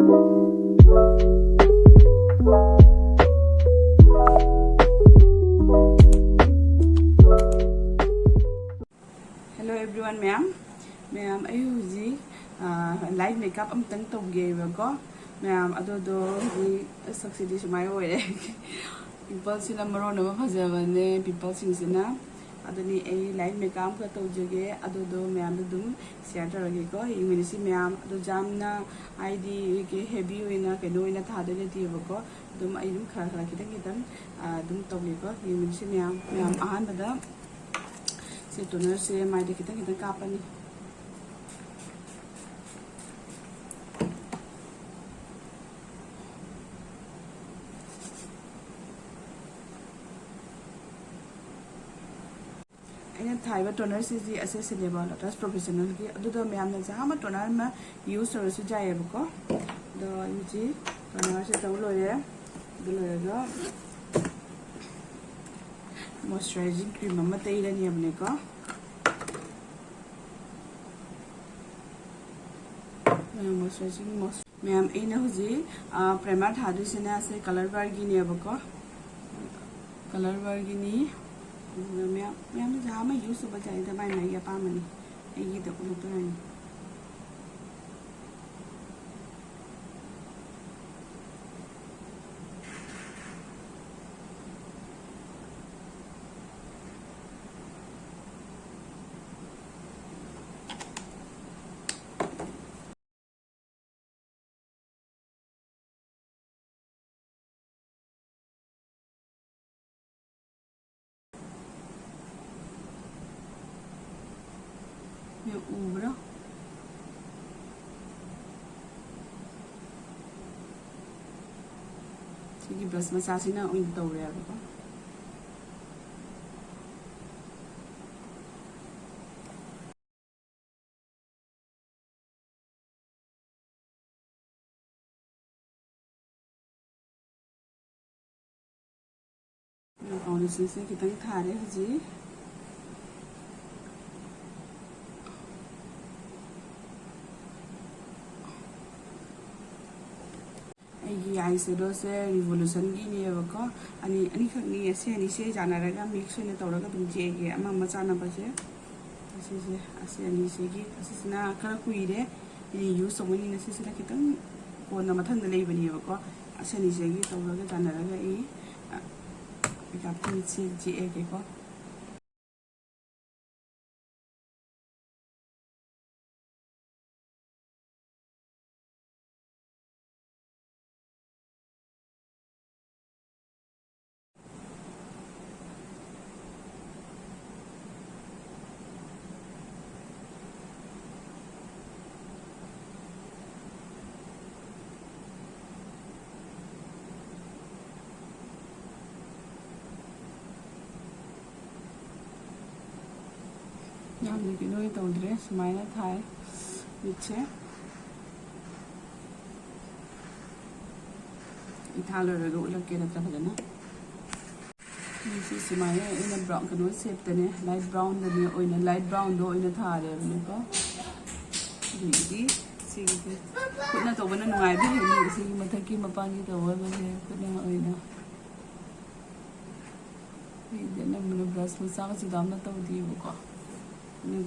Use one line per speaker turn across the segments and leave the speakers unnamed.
Hello everyone, ma'am. Ma'am, I use light makeup amtang tawge ko. Ma'am, adodo di succeed sumay ore. People sila maron na mapajabane, people sila adoni a light makeup ka tawge adodo ma'am dum share tarage ko. Iminisi ma'am ado jamna ID ke heavy wina ke no ina thado le di ko. Dum ay dum khara kita dum tawge ko. Iminisi ma'am ahan bada से toner से माइदे कितना कितना कापनी अगर थाइबा toner से जी ऐसे सिलेबा lotus professional की अदुदा मैम ने जहाँ में टोनर में यूज कर रहे जाए बको दो जी टोनर से तब लोगे दो लोगेगा मॉइस्चराइजिंग क्रीम मम्मा तैयार नहीं अपने को मॉइस्चराइजिंग मैम इन हुजी प्राइमर थादु से ना से कलर बार गिनी अब को कलर बार गिनी मैम जहाँ में यूज होगा चाहिए था भाई नहीं अपा मनी ये तो कुछ तो नहीं ये ऊबरा सिगी ब्रश मसासी ना उन तो रहा है और इसी से कितना थारे जी आई शेडो से रिवोल्यूशन की नहीं अनी खनी ऐसे जाना रहेगा मिक्स होने तौरगा तुम जेगे अम्मा चाना बजे ऐसे अनी से की ना खरा कुइरे यूज तौनी ने से ना कितन कोना मथन ले बनी है ऐसे अनी से की तौरगा जाना रहेगा ये काफी से जेगे को लेकिन वही तौद्रे सुमायना थाए नीचे इथालो रगो उलग के रखता है ना नीचे सुमायना इन ब्राउन कनो सेप तने लाइट ब्राउन दने ओइना लाइट ब्राउन दो ओइना थारे बने को दीदी सिगी कुना तो बना नुआई भी है सिगी मथकी मपांगी तो वो बने कुना ओइना ये देना मन ब्रश मसा का सिदाम ना तो दी वो को नहीं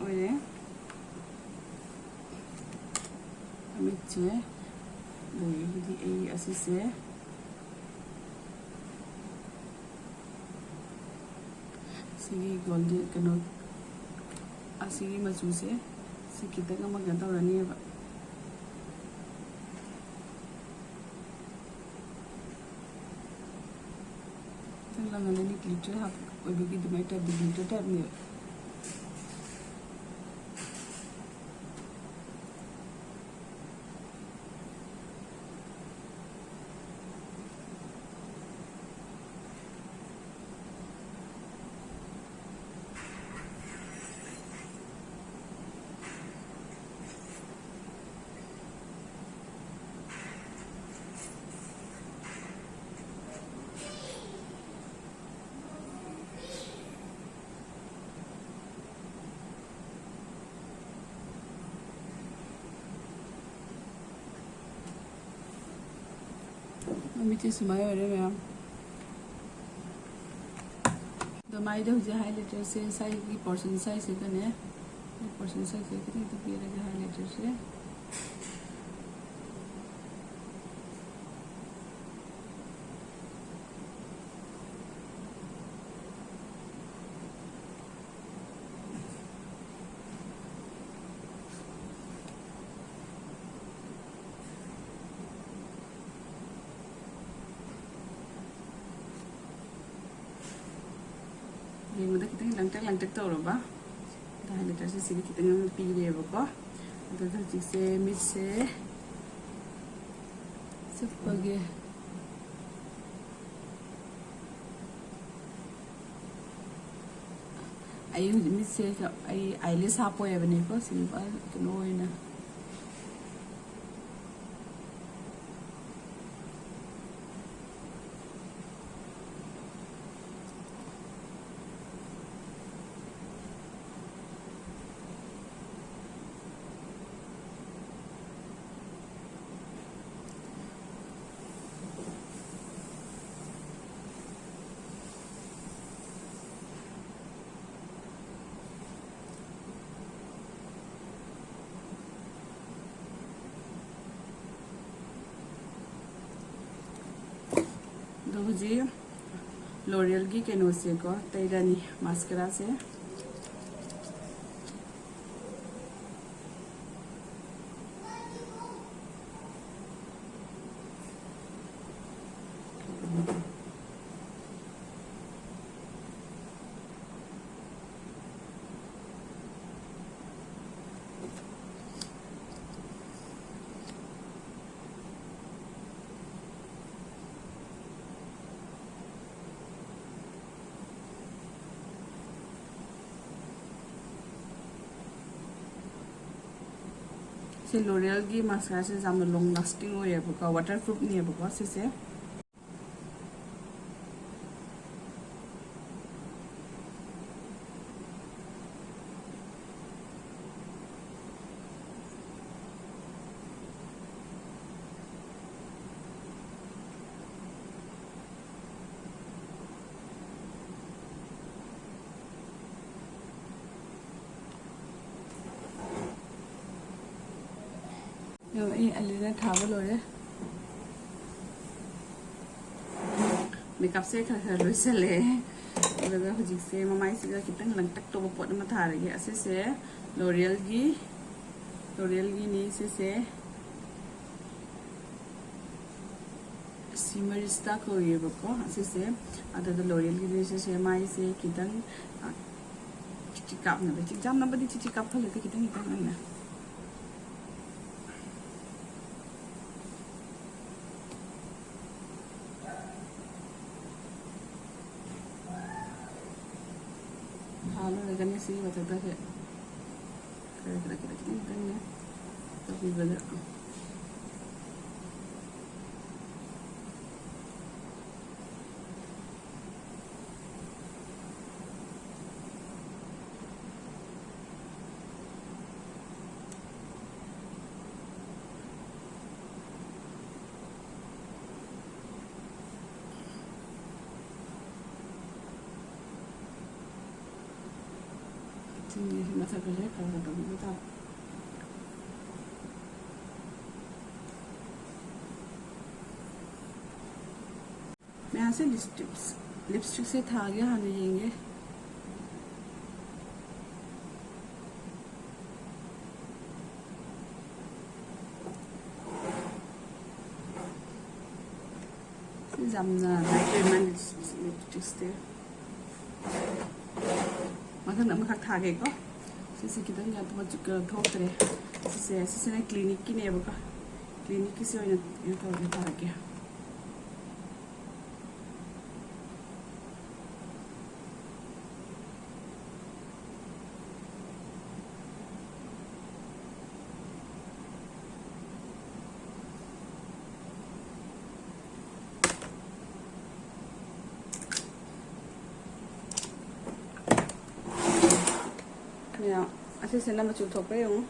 ओए मिर्चे दही ए ऐसे से सिगी गोल्डन कनो असिगी मचू से सिकिता का मगन तौरनी है तंगलंगनी ग्लिटर हाफ ओइबगी दुमाइटा ग्लिटर टाइप ने ꯃꯤꯠꯁꯦ ꯁꯨꯃꯥꯏꯅ ꯑꯣꯏꯔꯦ ꯃꯌꯥꯝ ꯑꯗꯣ ꯃꯥꯏꯗ ꯍꯧꯖꯤꯛ ꯍꯥꯏꯂꯥꯏꯇꯔꯁꯦ ꯉꯁꯥꯏꯒꯤ ꯄꯣꯔꯁꯟ ꯁꯥꯏꯖꯁꯤꯒꯅꯦ ꯄꯣꯔꯁꯟ ꯁꯥꯏꯖꯁꯦ ꯈꯤꯇꯪ ꯄꯤꯔꯒ ꯍꯥꯏꯂꯥꯏꯇꯔꯁꯦ ꯌꯦꯡꯕꯗ ꯈꯤꯇꯪ ꯂꯪꯇꯛ ꯇꯧꯔꯕ ꯍꯥꯏꯂꯥꯏꯇꯔꯁꯦ ꯁꯤꯒꯤ ꯈꯤꯇꯪ ꯑꯃ ꯄꯤꯔꯦꯕꯀꯣ ꯑꯗꯨꯒ ꯍꯧꯖꯤꯛꯁꯦ ꯃꯤꯠꯁꯦ ꯆꯨꯞꯄꯒꯦ ꯑꯩ ꯍꯧꯖꯤꯛ ꯃꯤꯠꯁꯦ ꯑꯩ ꯑꯥꯏꯂꯦꯁ ꯍꯥꯞꯄꯣꯏꯕꯅꯦꯀꯣ ꯁꯤꯝꯄꯜ ꯀꯩꯅꯣ ꯑꯣꯏꯅ ꯑꯗꯣ ꯍꯧꯖꯤꯛ ꯂꯣꯔꯤꯌꯦꯜꯒꯤ ꯀꯩꯅꯣꯁꯦꯀꯣ ꯇꯩꯔꯅꯤ ꯃꯥꯁꯀꯥꯔꯥꯁꯦ ꯁꯤ ꯂꯣꯔꯤꯌꯦꯜꯒꯤ ꯃꯥꯁꯀꯥꯔꯥꯁꯦ ꯌꯥꯝꯅ ꯂꯣꯡ ꯂꯥꯁꯇꯤꯡ ꯑꯣꯏꯌꯦꯕꯀꯣ ꯋꯥꯇꯔ ꯄ꯭ꯔꯨꯐꯅꯦꯕꯀꯣ ꯁꯤꯁꯦ ꯑꯩ ꯑꯂꯤꯅ ꯊꯥꯕ ꯂꯣꯏꯔꯦ ꯃꯦꯀꯞꯁꯦ ꯈꯔ ꯂꯣꯏꯁꯜꯂꯦ ꯑꯗꯨꯒ ꯍꯧꯖꯤꯛꯁꯦ ꯃꯃꯥꯏꯁꯤꯗ ꯈꯤꯇꯪ ꯂꯪꯇꯛ ꯇꯧꯕ ꯄꯣꯠ ꯑꯃ ꯊꯥꯔꯒꯦ ꯑꯁꯤꯁꯦ ꯂꯣꯔꯤꯌꯦꯜꯒꯤꯅꯤ ꯁꯤꯁꯦ 시머리스타 거예요고 asise adada l'oreal gi sise mai se kitan chichikap na chicham na badi chichikap phale ke kitan kitan na halu legane si batata ke kira kitan na tapi bada ini masa kerja kalau begitu tak मैं यहाँ से lipstick से था गया हमें येंगे zamna diamond lipstick से मतलब नमक खा गए को सिसे किधर या तो मत धोख रहे सिसे ना क्लिनिक की नहीं है बका क्लिनिक की से ये तो ये खा गया Yeah, así na machutok pa yung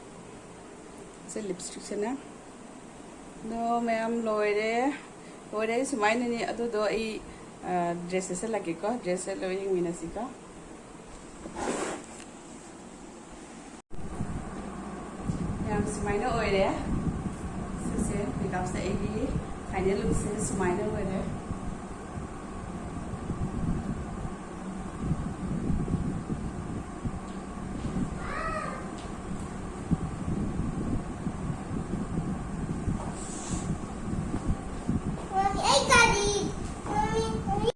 sa lipstick na. No, ma'am, loire. ꯂꯣꯏꯔꯦ ꯁꯨꯃꯥꯏꯅꯅꯤ ꯑꯗꯨꯗꯣ ꯑꯩ ꯗ꯭ꯔꯦꯁ ꯁꯦꯠꯆꯜꯂꯛꯀꯦꯀꯣ ꯗ꯭ꯔꯦꯁ ꯁꯦꯠꯂꯒ ꯌꯦꯡꯃꯤꯟꯅꯁꯤꯀꯣ ꯌꯥꯝ ꯁꯨꯃꯥꯏꯅ ꯑꯣꯏꯔꯦ ꯁꯤꯁꯦ ꯃꯦꯀꯞꯁꯦ ꯑꯩꯒꯤ ꯐꯥꯏꯅꯦꯜ ꯂꯨꯛꯁꯦ ꯁꯨꯃꯥꯏꯅ ꯑꯣꯏꯔꯦ